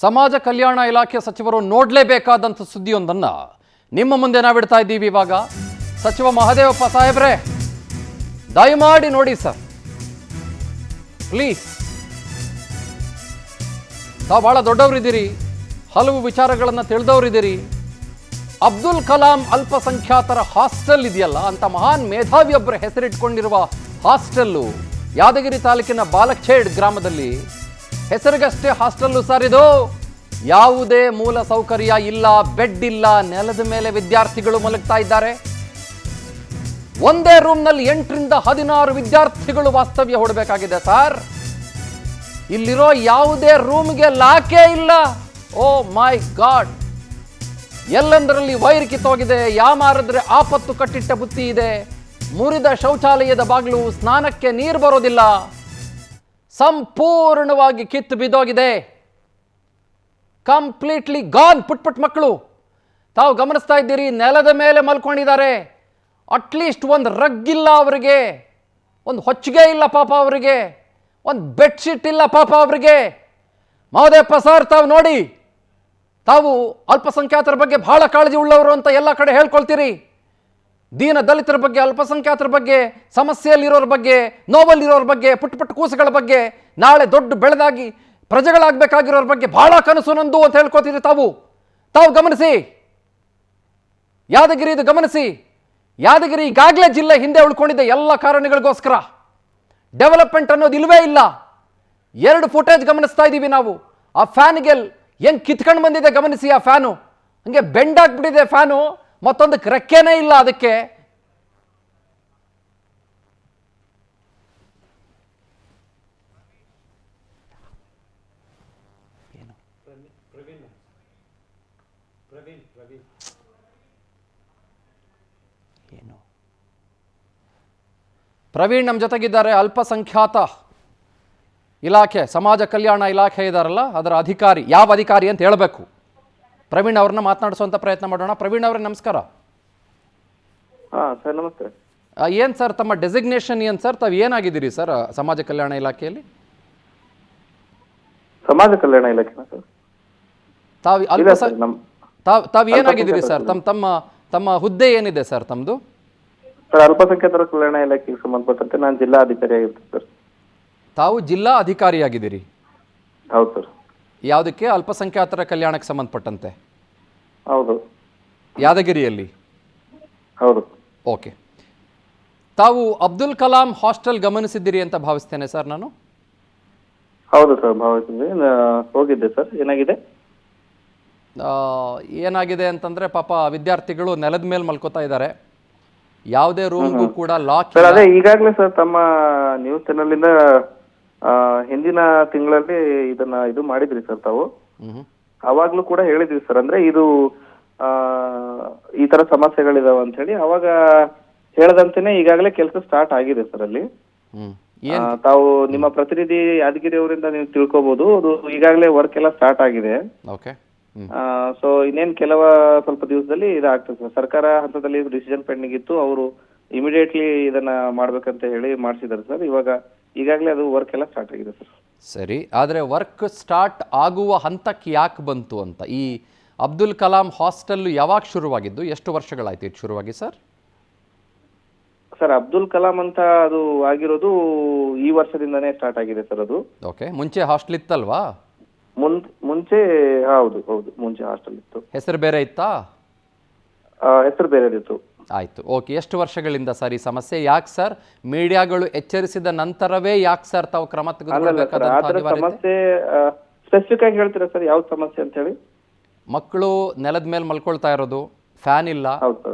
ಸಮಾಜ ಕಲ್ಯಾಣ ಇಲಾಖೆ ಸಚಿವರು ನೋಡಲೇಬೇಕಾದಂಥ ಸುದ್ದಿಯೊಂದನ್ನು ನಿಮ್ಮ ಮುಂದೆ ನಾವಿಡ್ತಾ ಇದ್ದೀವಿ. ಇವಾಗ ಸಚಿವ ಮಹದೇವಪ್ಪ ಸಾಹೇಬ್ರೆ, ದಯಮಾಡಿ ನೋಡಿ ಸರ್, ಪ್ಲೀಸ್. ತಾವು ಭಾಳ ದೊಡ್ಡವರಿದ್ದೀರಿ, ಹಲವು ವಿಚಾರಗಳನ್ನು ತಿಳಿದವರಿದ್ದೀರಿ. ಅಬ್ದುಲ್ ಕಲಾಂ ಅಲ್ಪಸಂಖ್ಯಾತರ ಹಾಸ್ಟೆಲ್ ಇದೆಯಲ್ಲ, ಅಂತ ಮಹಾನ್ ಮೇಧಾವಿಯೊಬ್ಬರ ಹೆಸರಿಟ್ಕೊಂಡಿರುವ ಹಾಸ್ಟೆಲ್ಲು ಯಾದಗಿರಿ ತಾಲೂಕಿನ ಬಾಲಖೇಡ್ ಗ್ರಾಮದಲ್ಲಿ. ಹೆಸರಿಗಷ್ಟೇ ಹಾಸ್ಟೆಲ್ಲು ಸರ್ ಇದು. ಯಾವುದೇ ಮೂಲ ಸೌಕರ್ಯ ಇಲ್ಲ, ಬೆಡ್ ಇಲ್ಲ, ನೆಲದ ಮೇಲೆ ವಿದ್ಯಾರ್ಥಿಗಳು ಮಲಗ್ತಾ ಇದ್ದಾರೆ. ಒಂದೇ ರೂಮ್ನಲ್ಲಿ 8 ರಿಂದ 16 ವಿದ್ಯಾರ್ಥಿಗಳು ವಾಸ್ತವ್ಯ ಹೂಡಬೇಕಾಗಿದೆ ಸರ್. ಇಲ್ಲಿರೋ ಯಾವುದೇ ರೂಮ್ಗೆ ಲಾಕೇ ಇಲ್ಲ. ಓ ಮೈ ಗಾಡ್, ಎಲ್ಲಂದರಲ್ಲಿ ವೈರ್ ಕಿತ್ತೋಗಿದೆ, ಯಾಮಾರಿದ್ರೆ ಆಪತ್ತು ಕಟ್ಟಿಟ್ಟ ಬುತ್ತಿ ಇದೆ, ಮುರಿದ ಶೌಚಾಲಯದ ಬಾಗಿಲು, ಸ್ನಾನಕ್ಕೆ ನೀರು ಬರೋದಿಲ್ಲ, ಸಂಪೂರ್ಣವಾಗಿ ಕಿತ್ತು ಬಿದ್ದೋಗಿದೆ. Completely gone. ಪುಟ್ ಮಕ್ಕಳು ತಾವು ಗಮನಿಸ್ತಾ ಇದ್ದೀರಿ, ನೆಲದ ಮೇಲೆ ಮಲ್ಕೊಂಡಿದ್ದಾರೆ. ಅಟ್ಲೀಸ್ಟ್ ಒಂದು ರಗ್ ಇಲ್ಲ ಅವರಿಗೆ, ಒಂದು ಹೊಚ್ಚಿಗೆ ಇಲ್ಲ ಪಾಪ ಅವರಿಗೆ, ಒಂದು ಬೆಡ್ಶೀಟ್ ಇಲ್ಲ ಪಾಪ ಅವರಿಗೆ. ಮಹದೇವಪ್ಪ ಸರ್, ತಾವು ನೋಡಿ, ತಾವು ಅಲ್ಪಸಂಖ್ಯಾತರ ಬಗ್ಗೆ ಬಹಳ ಕಾಳಜಿ ಉಳ್ಳವರು ಅಂತ ಎಲ್ಲ ಕಡೆ ಹೇಳ್ಕೊಳ್ತೀರಿ. ದೀನ ದಲಿತರ ಬಗ್ಗೆ, ಅಲ್ಪಸಂಖ್ಯಾತರ ಬಗ್ಗೆ, ಸಮಸ್ಯೆಯಲ್ಲಿರೋರ ಬಗ್ಗೆ, ನೋವಲ್ಲಿರೋರ ಬಗ್ಗೆ, ಪುಟ್ಟ ಕೂಸುಗಳ ಬಗ್ಗೆ, ನಾಳೆ ದೊಡ್ಡ ಬೆಳೆದಾಗಿ ಪ್ರಜೆಗಳಾಗಬೇಕಾಗಿರೋರ ಬಗ್ಗೆ ಬಹಳ ಕನಸು ನಂದು ಅಂತ ಹೇಳ್ಕೊತೀರಿ ತಾವು ಗಮನಿಸಿ. ಯಾದಗಿರಿದು ಗಮನಿಸಿ. ಯಾದಗಿರಿ ಈಗಾಗಲೇ ಜಿಲ್ಲೆ ಹಿಂದೆ ಉಳ್ಕೊಂಡಿದ್ದೆ ಎಲ್ಲ ಕಾರಣಗಳಿಗೋಸ್ಕರ. ಡೆವಲಪ್ಮೆಂಟ್ ಅನ್ನೋದು ಇಲ್ವೇ ಇಲ್ಲ. 2 ಫುಟೇಜ್ ಗಮನಿಸ್ತಾ ಇದ್ದೀವಿ ನಾವು. ಆ ಫ್ಯಾನ್ಗೆ ಹೆಂಗ್ ಕಿತ್ಕೊಂಡು ಬಂದಿದೆ ಗಮನಿಸಿ. ಆ ಫ್ಯಾನು ಹಂಗೆ ಬೆಂಡಾಗ್ಬಿಟ್ಟಿದೆ ಫ್ಯಾನು, ಮತ್ತೊಂದಕ್ಕೆ ರೆಕ್ಕೆನೇ ಇಲ್ಲ ಅದಕ್ಕೆ. ಪ್ರವೀಣ್ ನಮ್ಮ ಜೊತೆಗಿದ್ದಾರೆ. ಅಲ್ಪಸಂಖ್ಯಾತ ಇಲಾಖೆ, ಸಮಾಜ ಕಲ್ಯಾಣ ಇಲಾಖೆ ಇದಾರಲ್ಲ, ಅದರ ಅಧಿಕಾರಿ. ಯಾವ ಅಧಿಕಾರಿ ಅಂತ ಹೇಳಬೇಕು. ಪ್ರವೀಣ್ ಅವ್ರನ್ನ ಮಾತನಾಡಿಸುವಂತ ಪ್ರಯತ್ನ ಮಾಡೋಣ. ಪ್ರವೀಣ್ ಅವರೇ ನಮಸ್ಕಾರ. ಸರ್ ನಮಸ್ತೆ. ಏನ್ ಸರ್ ತಮ್ಮ ಡೆಸಿಗ್ನೇಷನ್ ಏನ್ ಸರ್? ತಾವು ಏನಾಗಿದ್ದೀರಿ ಸರ್ ಸಮಾಜ ಕಲ್ಯಾಣ ಇಲಾಖೆಯಲ್ಲಿ? ಸಮಾಜ ಕಲ್ಯಾಣ ಇಲಾಖೆ ಸರ್. ತಾವು ಏನಾಗಿದ್ದೀರಿ ಸರ್? ತಮ್ಮ ಹುದ್ದೆ ಏನಿದೆ ಸರ್ ತಮ್ಮದು? ಸರ್, ಅಲ್ಪಸಂಖ್ಯಾತರ ಕಲ್ಯಾಣ ಇಲಾಖೆಗೆ ಸಂಬಂಧಪಟ್ಟಂತೆ ನಾನು ಜಿಲ್ಲಾ ಅಧಿಕಾರಿ ಆಗಿರ್ತೀನಿ ಸರ್. ತಾವು ಜಿಲ್ಲಾ ಅಧಿಕಾರಿಯಾಗಿದ್ದೀರಿ? ಹೌದು ಸರ್. ಯಾವುದಕ್ಕೆ? ಅಲ್ಪಸಂಖ್ಯಾತರ ಕಲ್ಯಾಣಕ್ಕೆ ಸಂಬಂಧಪಟ್ಟಂತೆ? ಹೌದು. ಯಾದಗಿರಿಯಲ್ಲಿ? ಹೌದು. ಓಕೆ. ತಾವು ಅಬ್ದುಲ್ ಕಲಾಂ ಹಾಸ್ಟೆಲ್ ಗಮನಿಸಿದ್ದೀರಿ ಅಂತ ಭಾವಿಸ್ತೇನೆ ಸರ್ ನಾನು. ಹೌದು ಸರ್, ಭಾವಿಸಿದ್ವಿ, ಹೋಗಿದ್ದೆ ಸರ್. ಏನಾಗಿದೆ ಅಂತಂದ್ರೆ ಪಾಪ ವಿದ್ಯಾರ್ಥಿಗಳು ನೆಲದ ಮೇಲೆ ಮಲ್ಕೋತಾ ಇದ್ದಾರೆ. ಯಾವುದೇ ರೂಮ್ಗೂ ಕೂಡ ಲಾಕ್ ಸರ್. ಅದೇ ಈಗಾಗಲೇ ಸರ್ ತಮ್ಮ ನ್ಯೂಸ್ ಚಾನಲ್ ಇಂದ ಹಿಂದಿನ ತಿಂಗಳಲ್ಲಿ ಇದು ಮಾಡಿದ್ರಿ ಸರ್ ತಾವು. ಅವಾಗ್ಲೂ ಕೂಡ ಹೇಳಿದ್ವಿ ಸರ್. ಅಂದ್ರೆ ಇದು ಈ ತರ ಸಮಸ್ಯೆಗಳಿದಾವ ಅಂತ ಹೇಳಿ ಅವಾಗ ಹೇಳದಂತೆನೆ ಈಗಾಗಲೇ ಕೆಲಸ ಸ್ಟಾರ್ಟ್ ಆಗಿದೆ ಸರ್ ಅಲ್ಲಿ. ತಾವು ನಿಮ್ಮ ಪ್ರತಿನಿಧಿ ಯಾದಗಿರಿ ಅವರಿಂದ ನೀವು ತಿಳ್ಕೊಬಹುದು. ಅದು ಈಗಾಗಲೇ ವರ್ಕ್ ಎಲ್ಲ ಸ್ಟಾರ್ಟ್ ಆಗಿದೆ. ಸೊ ಇನ್ನೇನ್ ಸ್ವಲ್ಪ ದಿವಸದಲ್ಲಿ ಇದಾಗ್ತದೆ ಸರ್. ಸರ್ಕಾರ ಹಂತದಲ್ಲಿ ಡಿಸಿಷನ್ ಪೆಂಡಿಂಗ್ ಇತ್ತು, ಅವರು ಇಮಿಡಿಯೇಟ್ಲಿ ಇದನ್ನ ಮಾಡ್ಬೇಕಂತ ಹೇಳಿ ಮಾಡಿಸಿದಾರೆ ಸರ್. ಇವಾಗ ಈಗಾಗಲೇ ಅದು ವರ್ಕ್ ಎಲ್ಲ ಸ್ಟಾರ್ಟ್ ಆಗಿದೆ ಸರ್. ಸರಿ, ಆದ್ರೆ ವರ್ಕ್ ಸ್ಟಾರ್ಟ್ ಆಗುವ ಹಂತಕ್ಕೆ ಯಾಕೆ ಬಂತು ಅಂತ? ಈ ಅಬ್ದುಲ್ ಕಲಾಂ ಹಾಸ್ಟೆಲ್ ಯಾವಾಗ ಶುರುವಾಗಿದ್ದು? ಎಷ್ಟು ವರ್ಷಗಳಾಯ್ತು ಇದು ಶುರುವಾಗಿ ಸರ್? ಸರ್, ಅಬ್ದುಲ್ ಕಲಾಂ ಅಂತ ಅದು ಆಗಿರೋದು ಈ ವರ್ಷದಿಂದಾನೇ ಸ್ಟಾರ್ಟ್ ಆಗಿದೆ ಸರ್ ಅದು. ಓಕೆ. ಮುಂಚೆ ಹಾಸ್ಟೆಲ್ ಇತ್ತಲ್ವಾ? ಮುಂಚೆ ಹೌದು, ಮುಂಚೆ ಹಾಸ್ಟೆಲ್ ಇತ್ತು. ಹೆಸರು ಬೇರೆ ಇತ್ತಾ? ಹೆಸರು ಬೇರೆ ಇತ್ತು. ಆಯ್ತು, ಓಕೆ. ಎಷ್ಟು ವರ್ಷಗಳಿಂದ ಸರ್ ಈ ಸಮಸ್ಯೆ? ಯಾಕೆ ಸರ್ ಮೀಡಿಯಾಗಳು ಎಚ್ಚರಿಸಿದ ನಂತರವೇ ಯಾಕೆ ಸರ್ ತಾವು ಕ್ರಮ ತೆಗೆದುಕೊಳ್ಳಬೇಕಾದಂತ ಸಮಸ್ಯೆ ಸ್ಪೆಸಿಫಿಕ್ ಆಗಿ ಹೇಳ್ತೀರಾ ಸರ್? ಯಾವ ಸಮಸ್ಯೆ ಅಂತ ಹೇಳಿ? ಮಕ್ಕಳು ನೆಲದ ಮೇಲೆ ಮಲ್ಕೊಳ್ತಾ ಇರೋದು, ಫ್ಯಾನ್ ಇಲ್ಲ,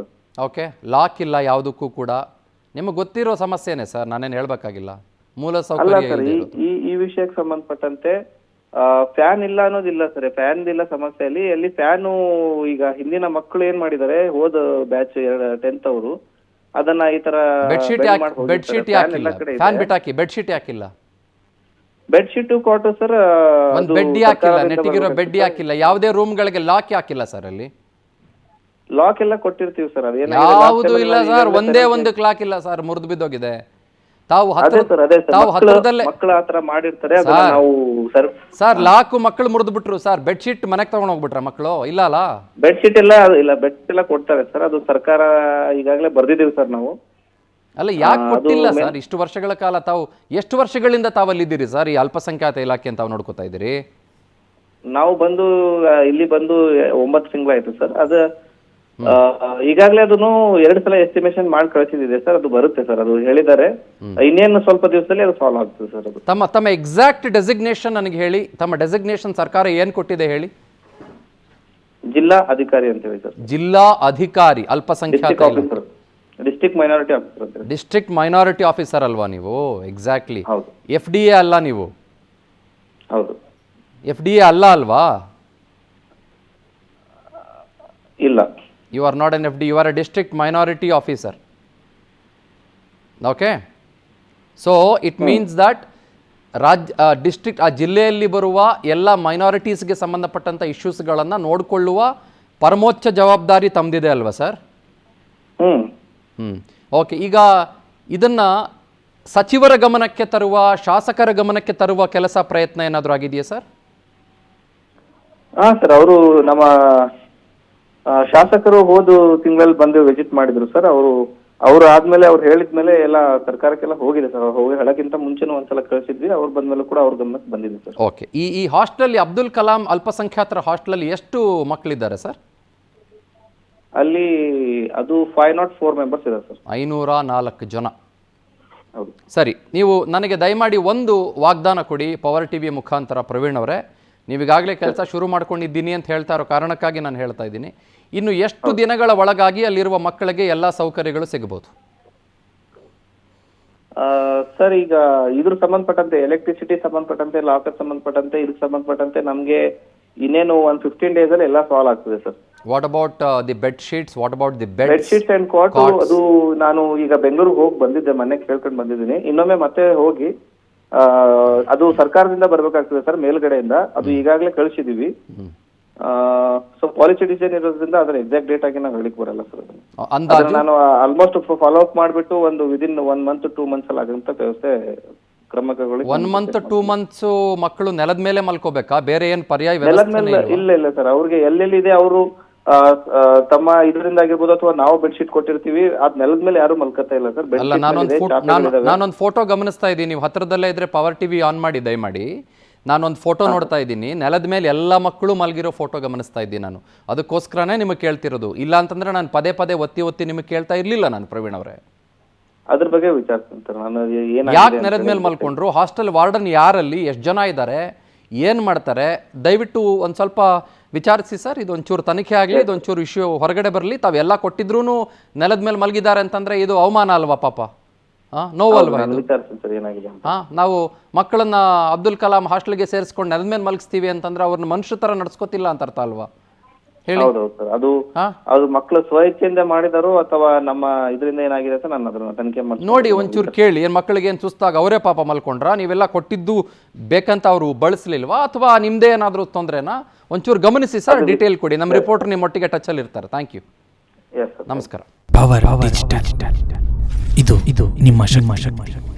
ಓಕೆ, ಲಾಕ್ ಇಲ್ಲ ಯಾವುದಕ್ಕೂ ಕೂಡ. ನಿಮಗೆ ಗೊತ್ತಿರೋ ಸಮಸ್ಯೆನೇ ಸರ್, ನಾನೇನು ಹೇಳ್ಬೇಕಾಗಿಲ್ಲ. ಮೂಲ ಸೌಕರ್ಯ ಈ ವಿಷಯಕ್ಕೆ ಸಂಬಂಧಪಟ್ಟಂತೆ ಫ್ಯಾನ್ ಇಲ್ಲ ಅನ್ನೋದಿಲ್ಲ ಸರ್. ಫ್ಯಾನ್ ಇಲ್ಲ ಸಮಸ್ಯೆಯಲ್ಲಿ. ಅಲ್ಲಿ ಫ್ಯಾನು ಈಗ ಹಿಂದಿನ ಮಕ್ಕಳು ಏನ್ ಮಾಡಿದ್ದಾರೆ, ಹೋದ ಬ್ಯಾಚ್ 10th ಅವರು ಅದನ್ನ ಈ ತರ ಬೆಡ್ಶೀಟ್ ಯಾಕಿಲ್ಲ? ಬೆಡ್ಶೀಟ್ ಕಾಟು ಸರ್. ಒಂದು ಬೆಡ್ ಯಾಕಿಲ್ಲ? ನೆಟ್ಟಿಗಿರೋ ಬೆಡ್ ಯಾಕಿಲ್ಲ? ಯಾವುದೇ ರೂಮ್ಗಳಿಗೆ ಲಾಕ್ ಯಾಕಿಲ್ಲ ಸರ್? ಅಲ್ಲಿ ಲಾಕ್ ಎಲ್ಲ ಕೊಟ್ಟಿರ್ತೀವಿ ಸರ್. ಯಾವುದು ಇಲ್ಲ ಸರ್, ಒಂದೇ ಒಂದು ಲಾಕ್ ಇಲ್ಲ ಸರ್, ಮುರಿದು ಬಿದ್ದೋಗಿದೆ. ತಾವು ಅದೇ ಸರ್ ಅದೇ ಸರ್ ತಾವು ಹತ್ತಿರದಲ್ಲೇ ಮಕ್ಕಳು ಆತರ ಮಾಡಿರ್ತಾರೆ ಅದನ್ನ ನಾವು ಸರ್ ಲಾಕು ಮಕ್ಕಳು ಮುರಿದು ಬಿಟ್ರು ಸರ್, ಬೆಡ್ಶೀಟ್ ಮನೆಗೆ ತಗೊಂಡ್ ಹೋಗ್ಬಿಟ್ರ ಮಕ್ಕಳು? ಇಲ್ಲ ಅಲ್ಲ, ಬೆಡ್ಶೀಟ್ ಇಲ್ಲ ಬೆಡ್ಶೀಟ್ ಎಲ್ಲ ಕೊಡ್ತಾರೆ ಸರ್, ಅದು ಸರ್ಕಾರ ಈಗಾಗಲೇ ಬರ್ದಿದೀವಿ ಸರ್ ನಾವು. ಅಲ್ಲ ಯಾಕೆ ಕೊಟ್ಟಿಲ್ಲ ಸರ್ ಇಷ್ಟು ವರ್ಷಗಳ ಕಾಲ? ತಾವು ಎಷ್ಟು ವರ್ಷಗಳಿಂದ ತಾವಲ್ಲಿದ್ದೀರಿ ಸರ್ ಈ ಅಲ್ಪಸಂಖ್ಯಾತ ಇಲಾಖೆ ಅಂತ ತಾವು ನೋಡ್ಕೋತಾ ಇದ್ದೀರಿ? ನಾವು ಬಂದು ಇಲ್ಲಿ ಬಂದು 9 ತಿಂಗಳಾಯ್ತು ಸರ್. ಅದು ಈಗಾಗಲೇ ಅದನ್ನು 2 ಸಲ ಎಸ್ಟಿಮೇಷನ್ ಮಾಡಿ ಕಳಿಸಿದೆ ಸರ್, ಅದು ಬರುತ್ತೆ ಸರ್, ಅದು ಹೇಳಿದ್ದಾರೆ. ಇನ್ನೇನು ಸ್ವಲ್ಪ ದಿವಸದಲ್ಲಿ ಅದು ಸಾಲ್ವ್ ಆಗ್ತದೆ ಸರ್. ಅದು ತಮ್ಮ ಎಕ್ಸಾಕ್ಟ್ ಡೆಸಿಗ್ನೇಷನ್ ನನಗೆ ಹೇಳಿ. ತಮ್ಮ ಡೆಸಿಗ್ನೇಷನ್ ಸರ್ಕಾರ ಏನ್ ಕೊಟ್ಟಿದೆ ಹೇಳಿ? ಜಿಲ್ಲಾ ಅಧಿಕಾರಿ ಅಂತ ಹೇಳಿ ಸರ್. ಜಿಲ್ಲಾ ಅಧಿಕಾರಿ ಅಲ್ಪಸಂಖ್ಯಾತ ಡಿಸ್ಟ್ರಿಕ್ಟ್ ಮೈನಾರಿಟಿ ಆಫೀಸರ್ ಅಂತ. ಡಿಸ್ಟ್ರಿಕ್ಟ್ ಮೈನಾರಿಟಿ ಆಫೀಸರ್ ಅಲ್ವಾ ನೀವು? ಎಕ್ಸಾಕ್ಟ್ಲಿ. ಹೌದು. FDA ಅಲ್ಲ ನೀವು? ಹೌದು. FDA ಅಲ್ಲ ಅಲ್ವಾ? ಇಲ್ಲ. You are not an FD, you are a district minority officer. Okay? So it means that district ಆ ಜಿಲ್ಲೆಯಲ್ಲಿ ಬರುವ ಎಲ್ಲ ಮೈನಾರಿಟೀಸ್ಗೆ ಸಂಬಂಧಪಟ್ಟಂಥ ಇಶ್ಯೂಸ್ಗಳನ್ನು ನೋಡಿಕೊಳ್ಳುವ ಪರಮೋಚ್ಚ ಜವಾಬ್ದಾರಿ ತಮ್ಮದಿದೆ ಅಲ್ವಾ ಸರ್? ಓಕೆ. ಈಗ ಇದನ್ನು ಸಚಿವರ ಗಮನಕ್ಕೆ ತರುವ, ಶಾಸಕರ ಗಮನಕ್ಕೆ ತರುವ ಕೆಲಸ ಪ್ರಯತ್ನ ಏನಾದರೂ ಆಗಿದೆಯಾ ಸರ್? ಹಾಂ ಸರ್, ಅವರು ನಮ್ಮ ಶಾಸಕರು ಹೋದ ತಿಂಗಳಲ್ಲಿ ಬಂದು ವಿಸಿಟ್ ಮಾಡಿದ್ರು ಸರ್. ಅವರು ಆದ್ಮೇಲೆ ಅವ್ರು ಹೇಳಿದ್ಮೇಲೆ ಎಲ್ಲ ಸರ್ಕಾರಕ್ಕೆಲ್ಲ ಹೋಗಿದೆ ಸರ್. ಹೋಗಿ ಹೇಳಕ್ಕಿಂತ ಮುಂಚೆನೂ ಒಂದ್ಸಲ ಕಳಿಸಿದ್ವಿ, ಅವ್ರು ಬಂದ್ಮೇಲೆ ಕೂಡ ಅವ್ರ ಗಮನಕ್ಕೆ ಬಂದಿದೆ ಸರ್. ಓಕೆ. ಈ ಹಾಸ್ಟೆಲ್ ಅಬ್ದುಲ್ ಕಲಾಂ ಅಲ್ಪಸಂಖ್ಯಾತರ ಹಾಸ್ಟೆಲ್ ಎಷ್ಟು ಮಕ್ಕಳಿದ್ದಾರೆ ಸರ್? ಅಲ್ಲಿ ಅದು 504 ಮೆಂಬರ್ಸ್ ಇದೆ ಸರ್. 504 ಜನ. ಹೌದು. ಸರಿ, ನೀವು ನನಗೆ ದಯಮಾಡಿ ಒಂದು ವಾಗ್ದಾನ ಕೊಡಿ ಪವರ್ ಟಿವಿ ಮುಖಾಂತರ. ಪ್ರವೀಣ್ ಅವರೇ, ನೀವೀಗಾಗಲೇ ಕೆಲಸ ಶುರು ಮಾಡ್ಕೊಂಡಿದ್ದೀನಿ ಅಂತ ಹೇಳ್ತಾ ಇರೋ ಕಾರಣಕ್ಕಾಗಿ ನಾನು ಹೇಳ್ತಾ ಇದ್ದೀನಿ, ಇನ್ನು ಎಷ್ಟು ದಿನಗಳ ಒಳಗಾಗಿ ಅಲ್ಲಿರುವ ಮಕ್ಕಳಿಗೆ ಎಲ್ಲ ಸೌಕರ್ಯಗಳು ಸಿಗಬಹುದು ಸರ್? ಈಗ ಇದ್ರ ಸಂಬಂಧಪಟ್ಟಂತೆ, ಎಲೆಕ್ಟ್ರಿಸಿಟಿ ಸಂಬಂಧಪಟ್ಟಂತೆ, ಲಾಕರ್ ಸಂಬಂಧಪಟ್ಟಂತೆ, ಇದಕ್ಕೆ ಸಂಬಂಧಪಟ್ಟಂತೆ ನಮಗೆ ಇನ್ನೇನು 15 ಡೇಸ್ ಅಲ್ಲಿ ಎಲ್ಲ ಸಾಲ್ವ್ ಆಗ್ತದೆ sir. What about the bed sheets? What about the bed sheets and cot? ಅದು ನಾನು ಈಗ ಬೆಂಗಳೂರಿಗೆ ಹೋಗಿ ಬಂದಿದ್ದೆ, ಮೊನ್ನೆ ಕೇಳ್ಕೊಂಡು ಬಂದಿದ್ದೀನಿ. ಇನ್ನೊಮ್ಮೆ ಮತ್ತೆ ಹೋಗಿ ಅದು ಸರ್ಕಾರದಿಂದ ಬರ್ಬೇಕಾಗ್ತದೆ ಸರ್, ಮೇಲ್ಗಡೆಯಿಂದ. ಅದು ಈಗಾಗಲೇ ಕಳಿಸಿದೀವಿ. ಸೊ ಪಾಲಿಸಿ ಡಿಸೈನ್ ಇರೋದ್ರಿಂದ ಅದರ ಎಕ್ಸಾಕ್ಟ್ ಡೇಟ್ ಆಗಿ ನಾವು ಹೇಳಿಕ್ ಬರಲ್ಲ ಸರ್. ನಾನು ಆಲ್ಮೋಸ್ಟ್ ಫಾಲೋ ಅಪ್ ಮಾಡಿಬಿಟ್ಟು ಒಂದು ವಿದಿನ್ 1 ಮಂತ್ 2 ಮಂತ್ಸ್ ಅಲ್ಲಿ ಆಗಂತ ವ್ಯವಸ್ಥೆ ಕ್ರಮಗಳು. 1 ಮಂತ್ 2 ಮಂತ್ಸ್ ಮಕ್ಕಳು ನೆಲದ ಮೇಲೆ ಮಲ್ಕೋಬೇಕಾ? ಬೇರೆ ಏನ್ ಪರ್ಯಾಯ ಇಲ್ಲ ಸರ್, ಅವ್ರಿಗೆ ಎಲ್ಲೆಲ್ಲಿದೆ ಅವರು ತಮ್ಮ ಇದರಿಂದ ಆಗಿರ್ಬೋದು, ಅಥವಾ ನಾವು ಬೆಡ್ಶೀಟ್ ಕೊಟ್ಟಿರ್ತೀವಿ, ಅದ್ ನೆಲದ ಮೇಲೆ ಯಾರು ಮಲ್ಕತ್ತಾ ಇಲ್ಲ ಸರ್. ಅಲ್ಲ, ನಾನೊಂದು ಫೋಟೋ ಗಮನಿಸ್ತಾ ಇದ್ದೀನಿ, ನೀವು ಹತ್ರದಲ್ಲೇ ಇದ್ರೆ ಪವರ್ ಟಿವಿ ಆನ್ ಮಾಡಿ ದಯಮಾಡಿ. ನಾನೊಂದು ಫೋಟೋ ನೋಡ್ತಾ ಇದ್ದೀನಿ, ನೆಲದ ಮೇಲೆ ಎಲ್ಲ ಮಕ್ಕಳು ಮಲಗಿರೋ ಫೋಟೋ ಗಮನಿಸ್ತಾ ಇದ್ದೀನಿ ನಾನು. ಅದಕ್ಕೋಸ್ಕರನೇ ನಿಮಗೆ ಕೇಳ್ತಿರೋದು. ಇಲ್ಲ ಅಂತಂದ್ರೆ ನಾನು ಪದೇ ಒತ್ತಿ ನಿಮಗೆ ಕೇಳ್ತಾ ಇರ್ಲಿಲ್ಲ ನಾನು. ಪ್ರವೀಣ್ ಅವರೇ, ಅದ್ರ ಬಗ್ಗೆ ವಿಚಾರಿಸ್ತೀನಿ ಸರ್ ನಾನು. ಯಾಕೆ ನೆಲದ ಮೇಲೆ ಮಲ್ಕೊಂಡ್ರು? ಹಾಸ್ಟೆಲ್ ವಾರ್ಡನ್ ಯಾರಲ್ಲಿ, ಎಷ್ಟು ಜನ ಇದ್ದಾರೆ, ಏನ್ ಮಾಡ್ತಾರೆ, ದಯವಿಟ್ಟು ಒಂದ್ ಸ್ವಲ್ಪ ವಿಚಾರಿಸಿ ಸರ್. ಇದೊಂಚೂರು ತನಿಖೆ ಆಗಲಿ, ಇದೊಂಚೂರು ಇಶ್ಯೂ ಹೊರಗಡೆ ಬರಲಿ. ತಾವೆಲ್ಲ ಕೊಟ್ಟಿದ್ರು ನೆಲದ ಮೇಲೆ ಮಲಗಿದ್ದಾರೆ ಅಂತಂದ್ರೆ ಇದು ಅವಮಾನ ಅಲ್ವಾ ಪಾಪ? ನೋವಲ್ವಾ ಇದು? ನಾವು ಮಕ್ಕಳನ್ನ ಅಬ್ದುಲ್ ಕಲಾಂ ಹಾಸ್ಟೆಲ್ಗೆ ಸೇರಿಸ್ಕೊಂಡು ನೆಲದ ಮೇಲೆ ಮಲಗಿಸ್ತೀವಿ ಅಂತಂದ್ರೆ ಅವ್ರನ್ನ ಮನುಷ್ಯ ತರ ನಡ್ಸ್ಕೊತಿಲ್ಲ ಅಂತ ಅರ್ಥ ಅಲ್ವಾ? ಹೇಳಿ. ಅದು ಮಕ್ಕಳು ಸ್ವಇಚ್ಛೆಯಿಂದ ಮಾಡಿದಾರೋ ಅಥವಾ ನಮ್ಮ ಇದರಿಂದ ಏನಾಗಿದೆ ಅಂತ ನಾನು ಅದನ್ನ ತನಿಖೆ ಮಾಡಿ ನೋಡಿ ಒಂಚೂರು ಕೇಳಿ. ಏನ್ ಮಕ್ಕಳಿಗೆ ಏನ್ ಸುಸ್ತಾಗ ಅವರೇ ಪಾಪ ಮಲ್ಕೊಂಡ್ರ? ನೀವೆಲ್ಲ ಕೊಟ್ಟಿದ್ದು ಬೇಕಂತ ಅವರು ಬಳಸಲಿಲ್ವಾ, ಅಥವಾ ನಿಮ್ದೇ ಏನಾದರೂ ತೊಂದ್ರೆನಾ? ಒಂಚೂರು ಗಮನಿಸಿ ಸರ್, ಡೀಟೇಲ್ ಕೊಡಿ. ನಮ್ಮ ರಿಪೋರ್ಟರ್ ನಿಮ್ಮೊಟ್ಟಿಗೆ ಟಚ್ ಅಲ್ಲಿ ಇರ್ತಾರೆ. ಥ್ಯಾಂಕ್ ಯು, ನಮಸ್ಕಾರ. ಪವರ್ ಡಿಜಿಟಲ್, ಇದು ನಿಮ್ಮ ಶಕ್ತಿ.